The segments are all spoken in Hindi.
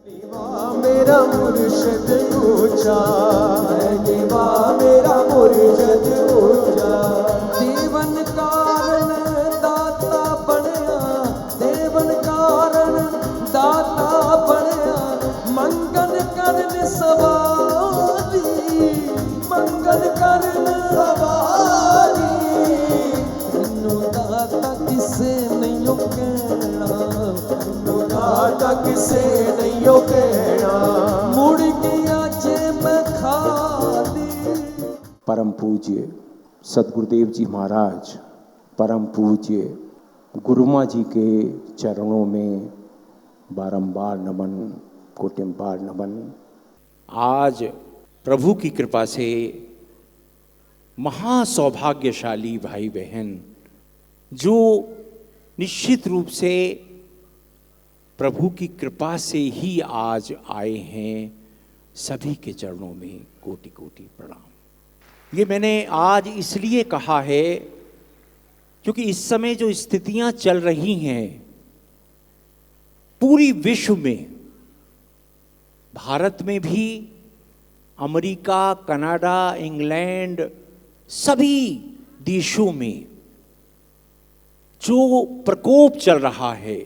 मेरा मुर्शिद ऊंचा है, देवा मेरा मुर्शिद ऊंचा। देवन कारण दाता बनया, देवन कारण दाता बनया, मंगल करन सवारी, मंगल करन सवारी। इन्नू दाता किसे नहीं कहना, इन्नू दाता किसे नहीं कहना, मुड़ गया जे मैं खाली। परम पूज्य सदगुरुदेव जी महाराज, परम पूज्य गुरुमा जी के चरणों में बारंबार नमन, कोटिम्बार नमन। आज प्रभु की कृपा से महासौभाग्यशाली भाई बहन जो निश्चित रूप से प्रभु की कृपा से ही आज आए हैं, सभी के चरणों में कोटि कोटि प्रणाम। ये मैंने आज इसलिए कहा है क्योंकि इस समय जो स्थितियां चल रही हैं पूरी विश्व में, भारत में भी, अमेरिका, कनाडा, इंग्लैंड, सभी देशों में जो प्रकोप चल रहा है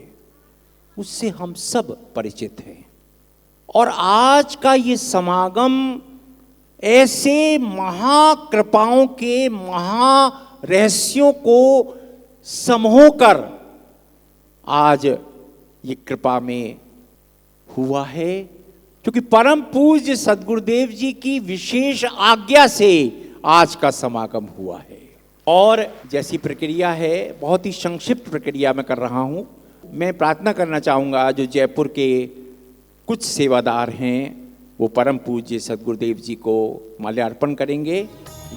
उससे हम सब परिचित हैं। और आज का ये समागम ऐसे महाकृपाओं के महारहस्यों को समोकर आज ये कृपा में हुआ है, क्योंकि परम पूज्य सदगुरुदेव जी की विशेष आज्ञा से आज का समागम हुआ है। और जैसी प्रक्रिया है, बहुत ही संक्षिप्त प्रक्रिया में कर रहा हूं। मैं प्रार्थना करना चाहूँगा जो जयपुर के कुछ सेवादार हैं वो परम पूज्य सदगुरुदेव जी को माल्यार्पण करेंगे।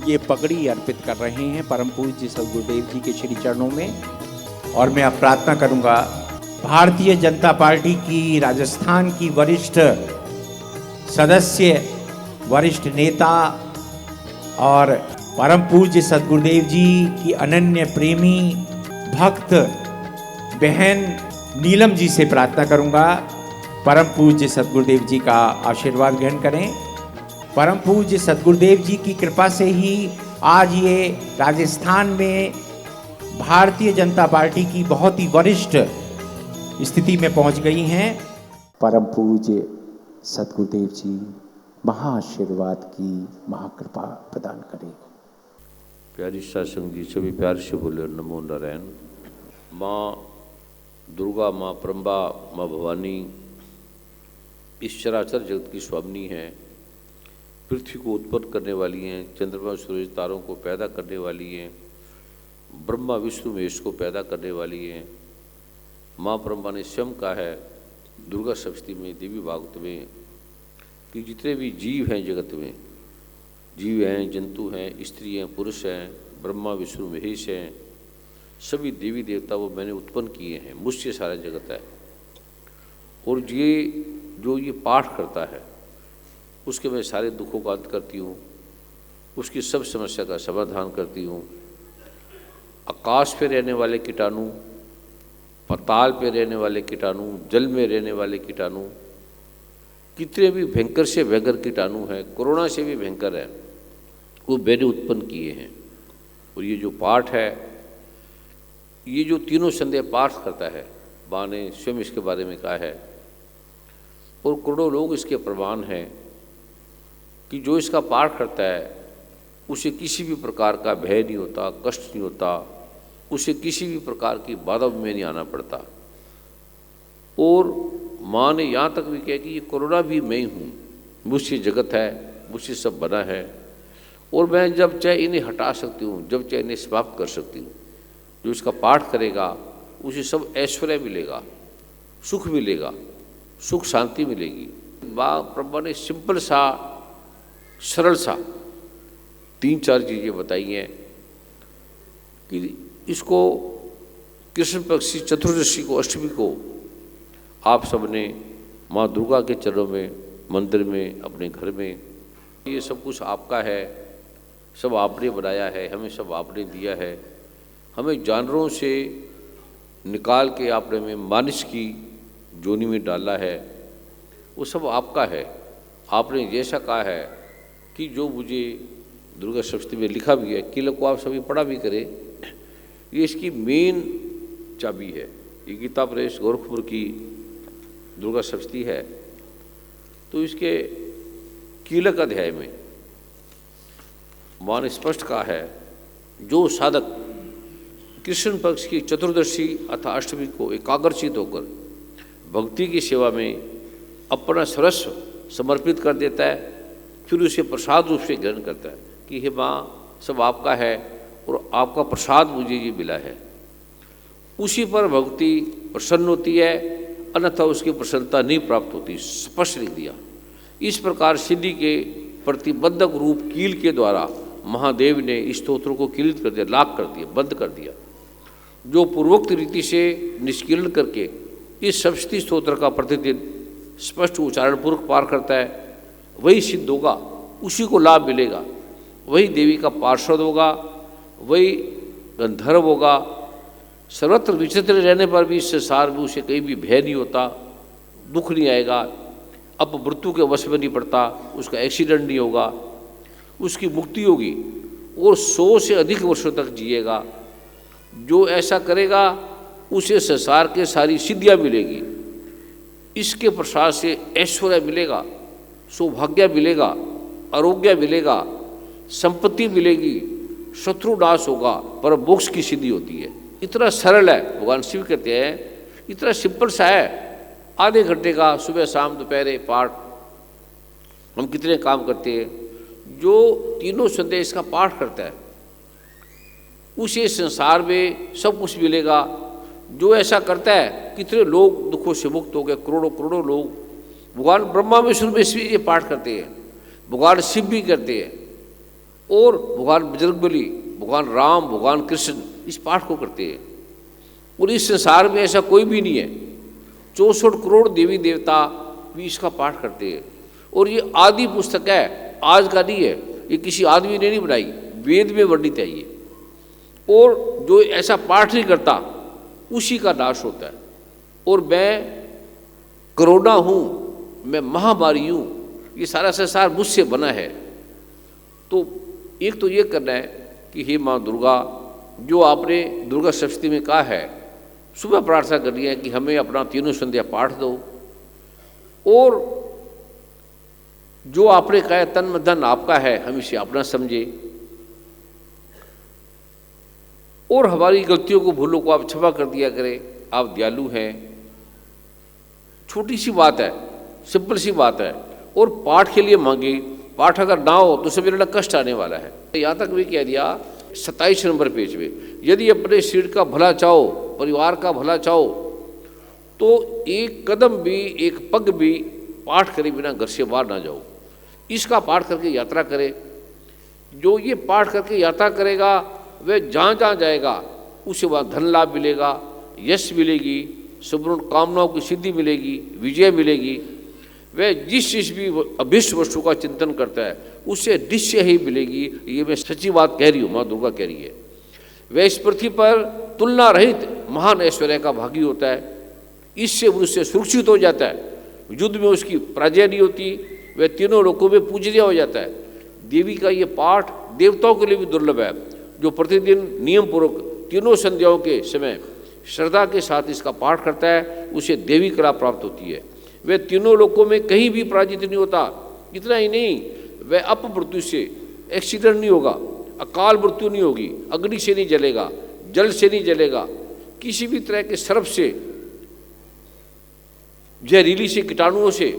ये पगड़ी अर्पित कर रहे हैं परम पूज्य सदगुरुदेव जी के श्री चरणों में। और मैं अब प्रार्थना करूँगा भारतीय जनता पार्टी की राजस्थान की वरिष्ठ सदस्य, वरिष्ठ नेता और परम पूज्य सदगुरुदेव जी की अनन्य प्रेमी भक्त बहन नीलम जी से प्रार्थना करूंगा परम पूज्य सदगुरुदेव जी का आशीर्वाद ग्रहण करें। परम पूज्य सदगुरुदेव जी की कृपा से ही आज ये राजस्थान में भारतीय जनता पार्टी की बहुत ही वरिष्ठ स्थिति में पहुंच गई हैं। परम पूज्य सदगुरुदेव जी महाआशीर्वाद की महाकृपा प्रदान करें। प्यारी सत्संग जी, सभी प्यार से बोले नमो नारायण। माँ दुर्गा, माँ प्रम्बा, माँ भवानी इस चराचर जगत की स्वामिनी हैं, पृथ्वी को उत्पन्न करने वाली हैं, चंद्रमा सूरज तारों को पैदा करने वाली हैं, ब्रह्मा विष्णु महेश को पैदा करने वाली हैं। माँ प्रम्बा ने स्वयं कहा है दुर्गा सप्तशती में, देवी भागवत में, कि जितने भी जीव हैं जगत में, जीव हैं, जंतु हैं, स्त्री हैं, पुरुष हैं, ब्रह्मा विष्णु महेश हैं, सभी देवी देवता वो मैंने उत्पन्न किए हैं, मुझसे सारा जगत है। और ये जो ये पाठ करता है उसके मैं सारे दुखों का अंत करती हूँ, उसकी सब समस्या का समाधान करती हूँ। आकाश पे रहने वाले कीटाणु, पाताल पे रहने वाले कीटाणु, जल में रहने वाले कीटाणु, कितने भी भयंकर से भयंकर कीटाणु हैं, कोरोना से भी भयंकर है, वो मैंने उत्पन्न किए हैं। और ये जो पाठ है, ये जो तीनों संध्या पाठ करता है, माँ ने स्वयं इसके बारे में कहा है और करोड़ों लोग इसके प्रमाण हैं कि जो इसका पाठ करता है उसे किसी भी प्रकार का भय नहीं होता, कष्ट नहीं होता, उसे किसी भी प्रकार की बाधा में नहीं आना पड़ता। और माँ ने यहाँ तक भी कहा कि ये कोरोना भी मैं ही हूँ, मुझसे जगत है, मुझसे सब बना है, और मैं जब चाहे इन्हें हटा सकती हूँ, जब चाहे इन्हें समाप्त कर सकती हूँ। जो इसका पाठ करेगा उसे सब ऐश्वर्य मिलेगा, सुख मिलेगा, सुख शांति मिलेगी। माँ ब्रह्मा ने सिंपल सा, सरल सा 3-4 चीज़ें बताई हैं कि इसको कृष्ण पक्ष की चतुर्दशी को, अष्टमी को आप सबने माँ दुर्गा के चरणों में, मंदिर में, अपने घर में, ये सब कुछ आपका है, सब आपने बनाया है, हमें सब आपने दिया है। हमें जानवरों से निकाल के आपने में मानिश की जोनी में डाला है, वो सब आपका है। आपने जैसा कहा है कि जो मुझे दुर्गा सप्तमी में लिखा भी है, किले को आप सभी पढ़ा भी करें, ये इसकी मेन चाबी है। ये गीता प्रेस गोरखपुर की दुर्गा सप्तमी है। तो इसके कीलक अध्याय में मां ने स्पष्ट कहा है, जो साधक कृष्ण पक्ष की चतुर्दशी अथवा अष्टमी को एकाग्रचित होकर भक्ति की सेवा में अपना सर्वस्व समर्पित कर देता है, फिर उसे प्रसाद रूप से ग्रहण करता है कि हे माँ, सब आपका है और आपका प्रसाद मुझे ये मिला है, उसी पर भक्ति प्रसन्न होती है, अन्यथा उसकी प्रसन्नता नहीं प्राप्त होती। स्पष्ट लिख दिया। इस प्रकार सिद्धि के प्रतिबंधक रूप कील के द्वारा महादेव ने इस स्तोत्र को कीलित कर दिया, लाक कर दिया, बंद कर दिया। जो पूर्वोक्त रीति से निष्कीर्ण करके इस सप्तशती स्तोत्र का प्रतिदिन स्पष्ट उच्चारण पूर्वक पार करता है, वही सिद्ध होगा, उसी को लाभ मिलेगा, वही देवी का पार्षद होगा, वही गंधर्व होगा। सर्वत्र विचित्र रहने पर भी इस संसार में उसे कहीं भी भय नहीं होता, दुख नहीं आएगा, अब मृत्यु के वश में नहीं पड़ता, उसका एक्सीडेंट नहीं होगा, उसकी मुक्ति होगी और 100 से अधिक वर्षों तक जिएगा। जो ऐसा करेगा उसे संसार के सारी सिद्धियाँ मिलेगी, इसके प्रसाद से ऐश्वर्य मिलेगा, सौभाग्य मिलेगा, आरोग्य मिलेगा, संपत्ति मिलेगी, शत्रु नाश होगा, पर मोक्ष की सिद्धि होती है। इतना सरल है। भगवान शिव कहते हैं इतना सिंपल सा है, आधे घंटे का सुबह शाम दोपहर पाठ। हम कितने काम करते हैं। जो तीनों संदेश का पाठ करता है उसे संसार में सब कुछ मिलेगा। जो ऐसा करता है, कितने लोग दुखों से मुक्त हो गए, करोड़ों करोड़ों लोग। भगवान ब्रह्मा विष्णु में ये पाठ करते हैं, भगवान शिव भी करते हैं, और भगवान बजरंगबली, भगवान राम, भगवान कृष्ण इस पाठ को करते हैं। और इस संसार में ऐसा कोई भी नहीं है। 64 करोड़ देवी देवता भी इसका पाठ करते हैं। और ये आदि पुस्तक है, आज का नहीं है, ये किसी आदमी ने नहीं बनाई, वेद में वर्णित है ये। और जो ऐसा पाठ नहीं करता उसी का नाश होता है। और मैं कोरोना हूँ, मैं महामारी हूँ, ये सारा संसार मुझसे बना है। तो एक तो ये करना है कि हे माँ दुर्गा, जो आपने दुर्गा सप्तमी में कहा है, सुबह प्रार्थना करनी है कि हमें अपना तीनों संध्या पाठ दो। और जो आपने कहा तन मन धन आपका है, हम इसे अपना समझे, और हमारी गलतियों को, भूलों को आप क्षमा कर दिया करें। आप दयालु हैं। छोटी सी बात है, सिंपल सी बात है। और पाठ के लिए मांगी, पाठ अगर ना हो तो सभी कष्ट आने वाला है। यहाँ तक भी कह दिया 27 नंबर पेज में, यदि अपने शरीर का भला चाहो, परिवार का भला चाहो, तो एक कदम भी, एक पग भी पाठ करे बिना घर से बाहर ना जाओ। इसका पाठ करके यात्रा करे। जो ये पाठ करके यात्रा करेगा वह जहाँ जहाँ जाएगा उसे वहाँ धन लाभ मिलेगा, यश मिलेगी, संपूर्ण कामनाओं की सिद्धि मिलेगी, विजय मिलेगी। वह जिस चीज भी अभिष्ट वस्तु का चिंतन करता है उसे निश्चय ही मिलेगी। ये मैं सच्ची बात कह रही हूँ, माँ दुर्गा कह रही है। वह इस पृथ्वी पर तुलना रहित महान ऐश्वर्य का भागी होता है। इससे मनुष्य सुरक्षित हो जाता है, युद्ध में उसकी पराजय नहीं होती, वह तीनों लोकों में पूजनीय हो जाता है। देवी का ये पाठ देवताओं के लिए भी दुर्लभ है। जो प्रतिदिन नियम पूर्वक तीनों संध्याओं के समय श्रद्धा के साथ इसका पाठ करता है उसे देवी कला प्राप्त होती है। वह तीनों लोकों में कहीं भी पराजित नहीं होता। इतना ही नहीं, वह अपमृत्यु से एक्सीडेंट नहीं होगा, अकाल मृत्यु नहीं होगी, अग्नि से नहीं जलेगा, जल से नहीं जलेगा, किसी भी तरह के सर्प से, जहरीली से, कीटाणुओं से,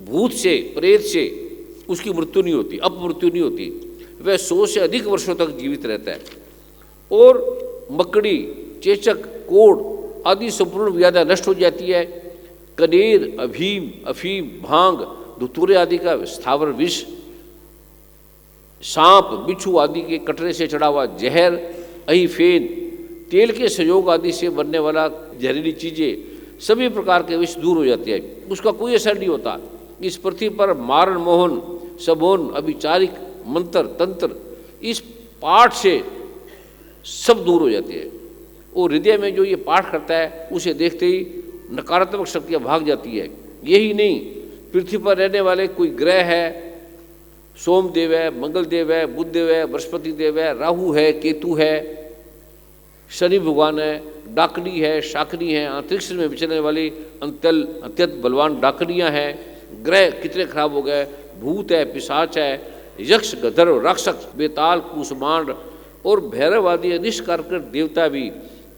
भूत से, प्रेत से उसकी मृत्यु नहीं होती, अपमृत्यु नहीं होती। वह 100 से अधिक वर्षों तक जीवित रहता है। और मकड़ी, चेचक, कोढ़ आदि संपूर्ण व्याधियां नष्ट हो जाती है। कनेर, अभीम, अफीम, भांग, धतूरे आदि का स्थावर विष, सांप, बिच्छू आदि के कटरे से चढ़ा हुआ जहर, अहीफेन, तेल के संयोग आदि से बनने वाला जहरीली चीज़ें, सभी प्रकार के विष दूर हो जाते हैं। उसका कोई असर नहीं होता। इस पृथ्वी पर मारण, मोहन, सबोन, अभिचारिक, मंत्र, तंत्र इस पाठ से सब दूर हो जाते हैं। और हृदय में जो ये पाठ करता है उसे देखते ही नकारात्मक शक्तियाँ भाग जाती है। यही नहीं, पृथ्वी पर रहने वाले कोई ग्रह है, सोमदेव है, मंगलदेव है, बुधदेव है, बृहस्पति देव है, राहु है, केतु है, शनि भगवान है, डाकनी है, शाकनी है, अंतरिक्ष में विचरने वाली अत्यंत बलवान डाकनियाँ हैं, ग्रह कितने खराब हो गए, भूत है, पिशाच है, यक्ष, गंधर्व, राक्षस, बेताल, कुसमांड और भैरव आदि अनिष्ट कर देवता भी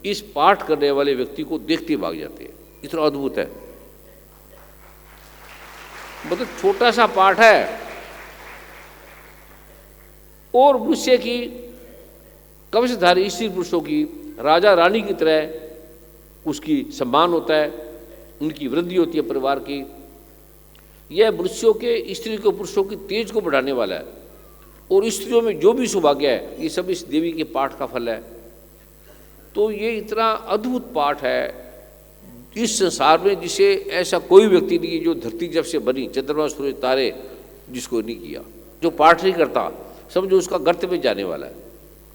इस पाठ करने वाले व्यक्ति को देखते भाग जाते हैं। इतना अद्भुत है, मतलब छोटा सा पाठ है और मनुष्य की कवचधारी स्त्री पुरुषों की राजा रानी की तरह उसकी सम्मान होता है, उनकी वृद्धि होती है परिवार की। यह मनुष्यों के, स्त्री को, पुरुषों की तेज को बढ़ाने वाला है और स्त्रियों में जो भी सौभाग्य है ये सब इस देवी के पाठ का फल है। तो ये इतना अद्भुत पाठ है इस संसार में जिसे ऐसा कोई व्यक्ति नहीं है जो धरती जब से बनी, चंद्रमा सूरज तारे जिसको नहीं किया। जो पाठ नहीं करता समझो उसका गर्त में जाने वाला है।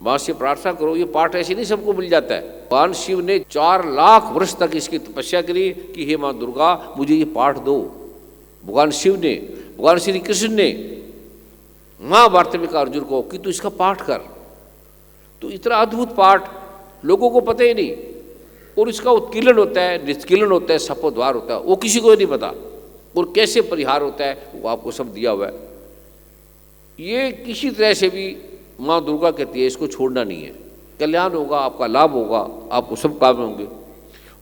माँ से प्रार्थना करो, ये पाठ ऐसे नहीं सबको मिल जाता है। भगवान शिव ने 4 लाख वर्ष तक इसकी तपस्या करी कि हे माँ दुर्गा मुझे ये पाठ दो। भगवान शिव ने, भगवान श्री कृष्ण ने महाभारत में कहा अर्जुन को कि तू इसका पाठ कर। तो इतना अद्भुत पाठ लोगों को पता ही नहीं, और इसका उत्कीलन होता है, निष्कीलन होता है, सपोद्वार होता है, वो किसी को नहीं पता, और कैसे परिहार होता है वो आपको सब दिया हुआ है। ये किसी तरह से भी माँ दुर्गा कहती है इसको छोड़ना नहीं है, कल्याण होगा, आपका लाभ होगा, आपको सब काम होंगे,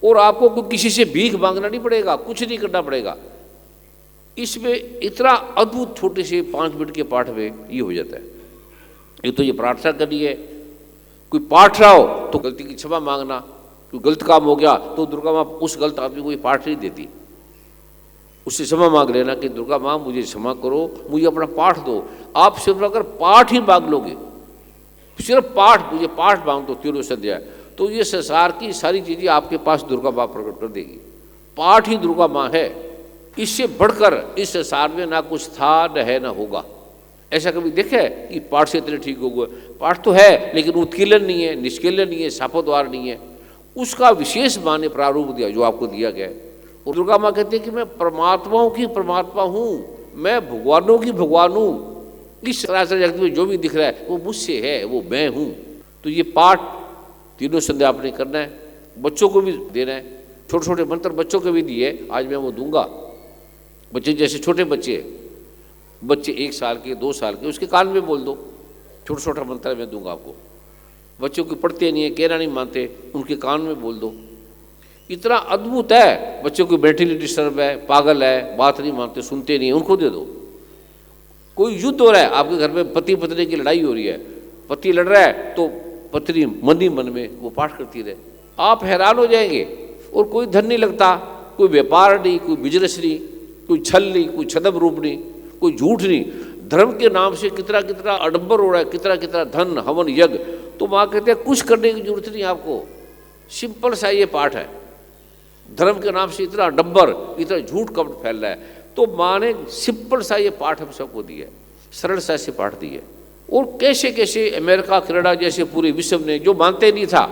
और आपको कोई किसी से भीख मांगना नहीं पड़ेगा, कुछ नहीं करना पड़ेगा। इसमें इतना अद्भुत छोटे से 5 मिनट के पाठ में ये हो जाता है। ये तो ये प्रार्थना करनी है, कोई पाठ रहा हो तो गलती की क्षमा मांगना, कोई गलत काम हो गया तो दुर्गा माँ उस गलत आदमी को ये पाठ नहीं देती, उससे क्षमा मांग लेना कि दुर्गा माँ मुझे क्षमा करो, मुझे अपना पाठ दो। आप सिर्फ अगर पाठ ही मांग लोगे, सिर्फ पाठ, मुझे पाठ मांग दो तीनों संध्या, तो ये संसार की सारी चीज़ें आपके पास दुर्गा माँ प्रकट कर देगी। पाठ ही दुर्गा माँ है, इससे बढ़कर इस संसार में ना कुछ था, न है, न होगा। ऐसा कभी देखा है कि पाठ से इतने ठीक हो गए? पाठ तो है लेकिन उत्कीलन नहीं है, निष्कीलन नहीं है, शापोद्वार नहीं है। उसका विशेष माने प्रारूप दिया जो आपको दिया गया है। और दुर्गा माँ कहती है कि मैं परमात्माओं की परमात्मा हूँ, मैं भगवानों की भगवान हूँ। इस सरासर जगत में जो भी दिख रहा है वो मुझसे है, वो मैं हूँ। तो ये पाठ तीनों संध्या आपने करना है, बच्चों को भी देना है। छोटे छोटे मंत्र बच्चों को भी दिए, आज मैं वो दूंगा। बच्चे जैसे छोटे बच्चे 1 साल के, 2 साल के, उसके कान में बोल दो, छोटा छोटा मंत्र मैं दूंगा आपको। बच्चों को पढ़ते नहीं है, कहना नहीं मानते, उनके कान में बोल दो। इतना अद्भुत है। बच्चों की मेंटली डिस्टर्ब है, पागल है, बात नहीं मानते, सुनते नहीं, उनको दे दो। कोई युद्ध हो रहा है आपके घर में, पति पत्नी की लड़ाई हो रही है, पति लड़ रहा है तो पत्नी मन ही मन में वो पाठ करती रहे, आप हैरान हो जाएंगे। और कोई धन नहीं लगता, कोई व्यापार नहीं, कोई बिजनेस नहीं, कोई छल नहीं, कोई छदम रूप नहीं, कोई झूठ नहीं। धर्म के नाम से कितना कितना आडंबर हो रहा है, कितना कितना धन, हवन, यज्ञ। तो माँ कहते हैं कुछ करने की जरूरत नहीं आपको, सिंपल सा ये पाठ है। धर्म के नाम से इतना आडंबर, इतना झूठ कपट फैल रहा है, तो माँ ने सिंपल सा ये पाठ हम सबको दिया है, सरल सा से पाठ दिया है। और कैसे कैसे अमेरिका, कनाडा जैसे पूरे विश्व ने, जो मानते नहीं था,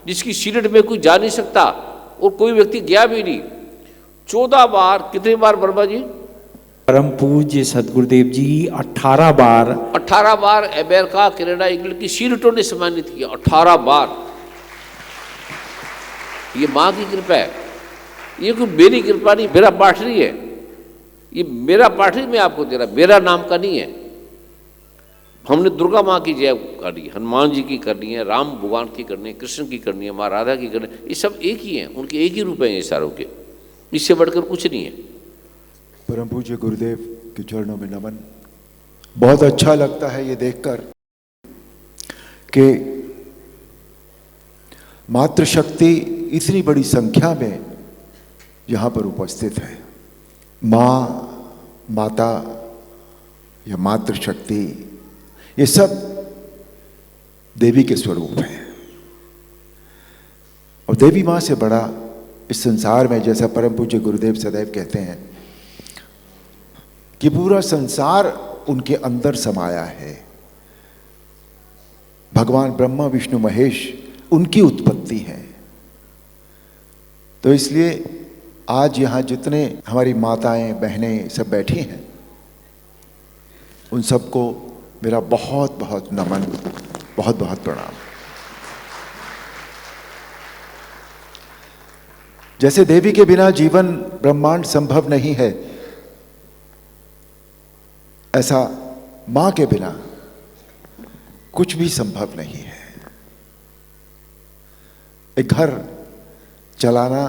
जिसकी सीनेट में कोई जा नहीं सकता और कोई व्यक्ति गया भी नहीं, 14 बार, कितनी बार वर्मा जी? परम पूज्य सदगुरुदेव जी 18 बार अमेरिका, कनाडा, इंग्लैंड की सीनेटों ने सम्मानित किया। 18 बार। ये माँ की कृपा है, ये कोई मेरी कृपा नहीं, मेरा पाठ नहीं है। ये मेरा पाठ ही मैं आपको दे रहा, मेरा नाम का नहीं है। हमने दुर्गा माँ की जय करनी है, हनुमान जी की करनी है, राम भगवान की करनी है, कृष्ण की करनी है, माँ राधा की करनी है। ये सब एक ही हैं, उनके एक ही रूप हैं ये सारों के, इससे बढ़कर कुछ नहीं है। परम पूज्य गुरुदेव के चरणों में नमन। बहुत अच्छा लगता है ये देखकर कि मातृशक्ति इतनी बड़ी संख्या में यहाँ पर उपस्थित है। माँ, माता या मातृशक्ति, ये सब देवी के स्वरूप हैं। और देवी माँ से बड़ा इस संसार में, जैसा परम पूज्य गुरुदेव सदैव कहते हैं कि पूरा संसार उनके अंदर समाया है। भगवान ब्रह्मा, विष्णु, महेश उनकी उत्पत्ति है। तो इसलिए आज यहाँ जितने हमारी माताएं बहनें सब बैठी हैं, उन सबको मेरा बहुत बहुत नमन, बहुत बहुत प्रणाम। जैसे देवी के बिना जीवन ब्रह्मांड संभव नहीं है, ऐसा मां के बिना कुछ भी संभव नहीं है। एक घर चलाना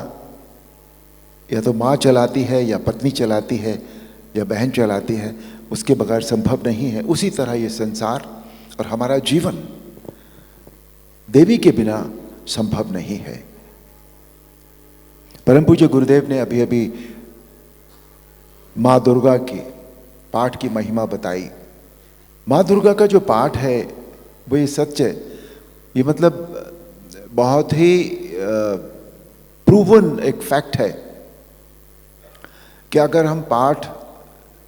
या तो मां चलाती है, या पत्नी चलाती है, या बहन चलाती है, उसके बगैर संभव नहीं है। उसी तरह ये संसार और हमारा जीवन देवी के बिना संभव नहीं है। परम पूज्य गुरुदेव ने अभी अभी माँ दुर्गा की पाठ की महिमा बताई। माँ दुर्गा का जो पाठ है वो ये सत्य, ये मतलब बहुत ही प्रूवन एक फैक्ट है कि अगर हम पाठ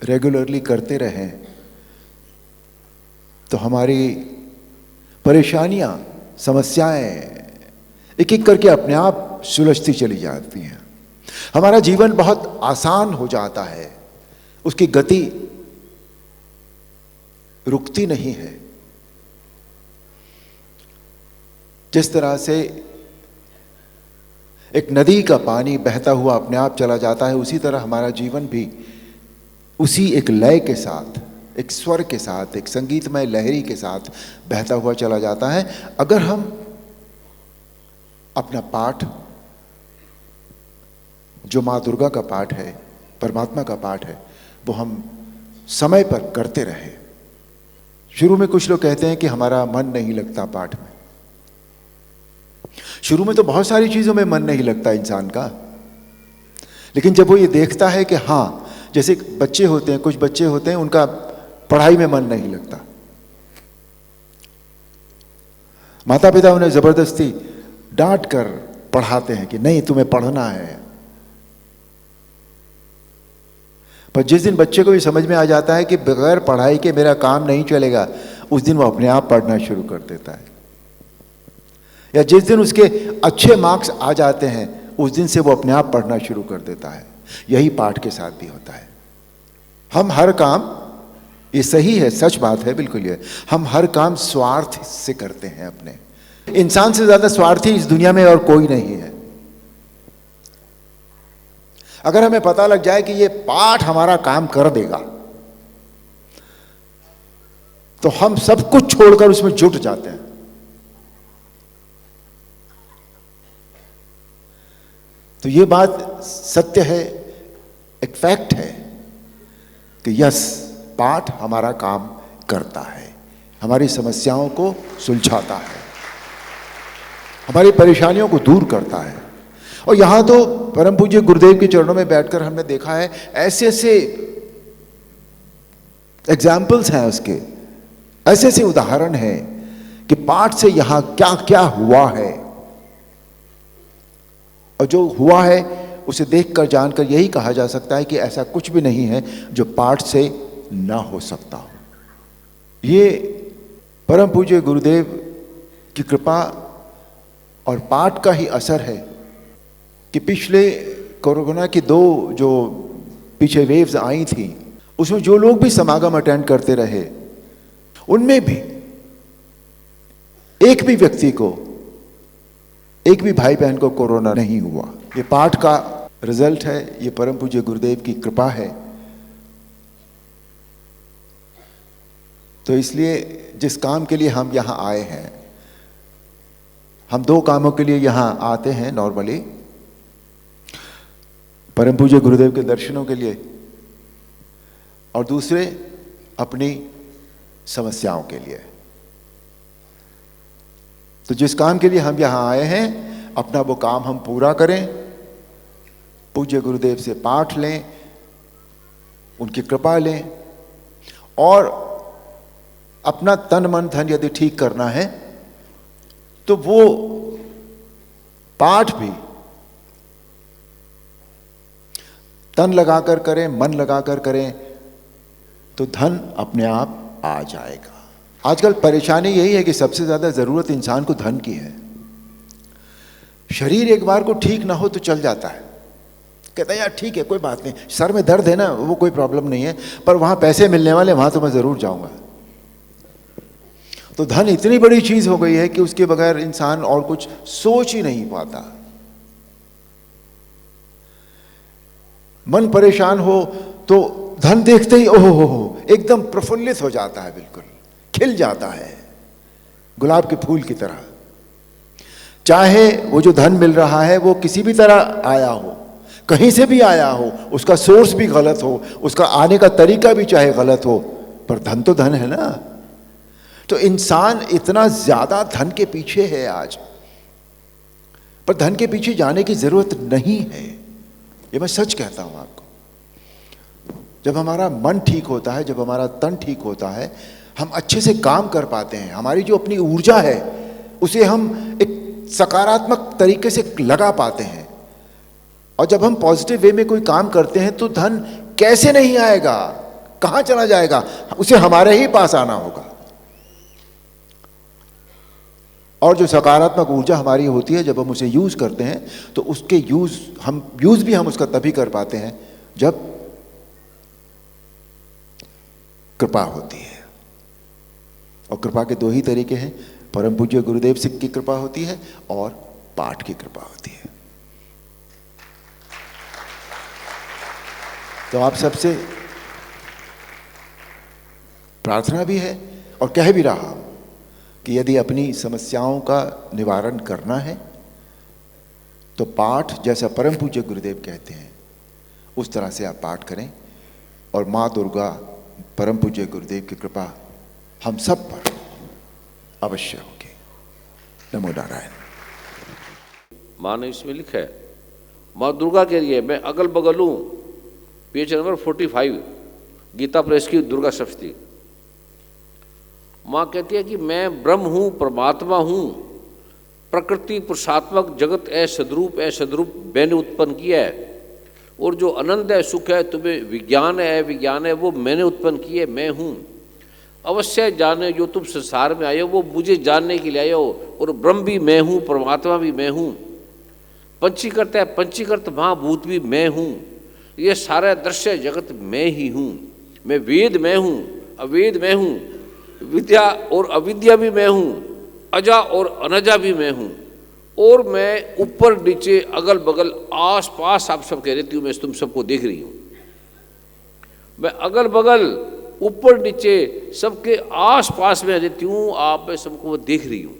रेगुलरली करते रहें तो हमारी परेशानियां, समस्याएं एक एक करके अपने आप सुलझती चली जाती हैं। हमारा जीवन बहुत आसान हो जाता है, उसकी गति रुकती नहीं है। जिस तरह से एक नदी का पानी बहता हुआ अपने आप चला जाता है, उसी तरह हमारा जीवन भी उसी एक लय के साथ, एक स्वर के साथ, एक संगीतमय लहरी के साथ बहता हुआ चला जाता है। अगर हम अपना पाठ, जो माँ दुर्गा का पाठ है, परमात्मा का पाठ है, वो हम समय पर करते रहे। शुरू में कुछ लोग कहते हैं कि हमारा मन नहीं लगता पाठ में। शुरू में तो बहुत सारी चीजों में मन नहीं लगता इंसान का, लेकिन जब वो ये देखता है कि हाँ, जैसे बच्चे होते हैं, कुछ बच्चे होते हैं उनका पढ़ाई में मन नहीं लगता, माता पिता उन्हें जबरदस्ती डांट कर पढ़ाते हैं कि नहीं तुम्हें पढ़ना है। पर जिस दिन बच्चे को भी समझ में आ जाता है कि बगैर पढ़ाई के मेरा काम नहीं चलेगा, उस दिन वो अपने आप पढ़ना शुरू कर देता है। या जिस दिन उसके अच्छे मार्क्स आ जाते हैं, उस दिन से वो अपने आप पढ़ना शुरू कर देता है। यही पाठ के साथ भी होता है। हम हर काम, ये सही है, सच बात है बिल्कुल, ये हम हर काम स्वार्थ से करते हैं। अपने इंसान से ज्यादा स्वार्थी इस दुनिया में और कोई नहीं है। अगर हमें पता लग जाए कि ये पाठ हमारा काम कर देगा, तो हम सब कुछ छोड़कर उसमें जुट जाते हैं। तो ये बात सत्य है, एक फैक्ट है कि यस, पाठ हमारा काम करता है, हमारी समस्याओं को सुलझाता है, हमारी परेशानियों को दूर करता है। और यहां तो परम पूज्य गुरुदेव के चरणों में बैठकर हमने देखा है, ऐसे ऐसे एग्जाम्पल्स हैं उसके, ऐसे ऐसे उदाहरण हैं कि पाठ से यहां क्या क्या हुआ है, और जो हुआ है उसे देखकर जानकर यही कहा जा सकता है कि ऐसा कुछ भी नहीं है जो पाठ से ना हो सकता हो। ये परम पूज्य गुरुदेव की कृपा और पाठ का ही असर है कि पिछले कोरोना की 2 जो पीछे वेव्स आई थी, उसमें जो लोग भी समागम अटेंड करते रहे, उनमें भी एक भी व्यक्ति को, एक भी भाई बहन को कोरोना नहीं हुआ। ये पाठ का रिजल्ट है, ये परम पूज्य गुरुदेव की कृपा है। तो इसलिए जिस काम के लिए हम यहाँ आए हैं, हम 2 कामों के लिए यहाँ आते हैं नॉर्मली, परम पूज्य गुरुदेव के दर्शनों के लिए, और दूसरे अपनी समस्याओं के लिए। तो जिस काम के लिए हम यहाँ आए हैं, अपना वो काम हम पूरा करें, पूज्य गुरुदेव से पाठ लें, उनकी कृपा लें, और अपना तन मन धन यदि ठीक करना है तो वो पाठ भी तन लगाकर करें, मन लगाकर करें, तो धन अपने आप आ जाएगा। आजकल परेशानी यही है कि सबसे ज्यादा जरूरत इंसान को धन की है। शरीर एक बार को ठीक ना हो तो चल जाता है, कहता है यार ठीक है कोई बात नहीं, सर में दर्द है ना, वो कोई प्रॉब्लम नहीं है, पर वहां पैसे मिलने वाले, वहां तो मैं जरूर जाऊंगा। तो धन इतनी बड़ी चीज हो गई है कि उसके बगैर इंसान और कुछ सोच ही नहीं पाता। मन परेशान हो तो धन देखते ही ओहो हो एकदम प्रफुल्लित हो जाता है, बिल्कुल खिल जाता है गुलाब के फूल की तरह। चाहे वो जो धन मिल रहा है वो किसी भी तरह आया हो, कहीं से भी आया हो, उसका सोर्स भी गलत हो, उसका आने का तरीका भी चाहे गलत हो, पर धन तो धन है ना। तो इंसान इतना ज्यादा धन के पीछे है आज, पर धन के पीछे जाने की जरूरत नहीं है, ये मैं सच कहता हूं आपको। जब हमारा मन ठीक होता है, जब हमारा तन ठीक होता है, हम अच्छे से काम कर पाते हैं, हमारी जो अपनी ऊर्जा है उसे हम एक सकारात्मक तरीके से लगा पाते हैं। और जब हम पॉजिटिव वे में कोई काम करते हैं तो धन कैसे नहीं आएगा, कहां चला जाएगा, उसे हमारे ही पास आना होगा। और जो सकारात्मक ऊर्जा हमारी होती है, जब हम उसे यूज करते हैं तो उसके यूज भी हम उसका तभी कर पाते हैं जब कृपा होती है। और कृपा के दो ही तरीके हैं, परम पूज्य गुरुदेव सिंह की कृपा होती है और पाठ की कृपा होती है। तो आप सबसे प्रार्थना भी है और कह भी रहा हूं कि यदि अपनी समस्याओं का निवारण करना है तो पाठ, जैसा परम पूज्य गुरुदेव कहते हैं उस तरह से आप पाठ करें, और माँ दुर्गा परम पूज्य गुरुदेव की कृपा हम सब पर अवश्य होगी। नमो नारायण। माँ ने इसमें लिखा है, माँ दुर्गा के लिए मैं अगल बगल हूँ, पेज नंबर 45, गीता प्रेस की दुर्गा सप्तशती। माँ कहती है कि मैं ब्रह्म हूँ, परमात्मा हूँ, प्रकृति पुरुषात्मक जगत सदरूप मैंने उत्पन्न किया है, और जो आनंद है, सुख है, तुम्हें विज्ञान है वो मैंने उत्पन्न किया है, मैं हूँ। अवश्य जाने जो तुम संसार में आए हो वो मुझे जानने के लिए आए हो, और ब्रह्म भी मैं हूँ, परमात्मा भी मैं हूँ, पंचीकृत है, पंचीकृत महाभूत भी मैं हूँ, ये सारा दृश्य जगत मैं ही हूँ, मैं वेद मैं हूँ, अवेद मैं हूँ, विद्या और अविद्या भी मैं हूँ, अजा और अनजा भी मैं हूँ, और मैं ऊपर नीचे अगल बगल आस पास आप सब कह रहती हूँ, मैं तुम सबको देख रही हूँ। मैं अगल बगल ऊपर नीचे सबके आस पास में रहती हूँ, आप मैं सबको देख रही हूँ।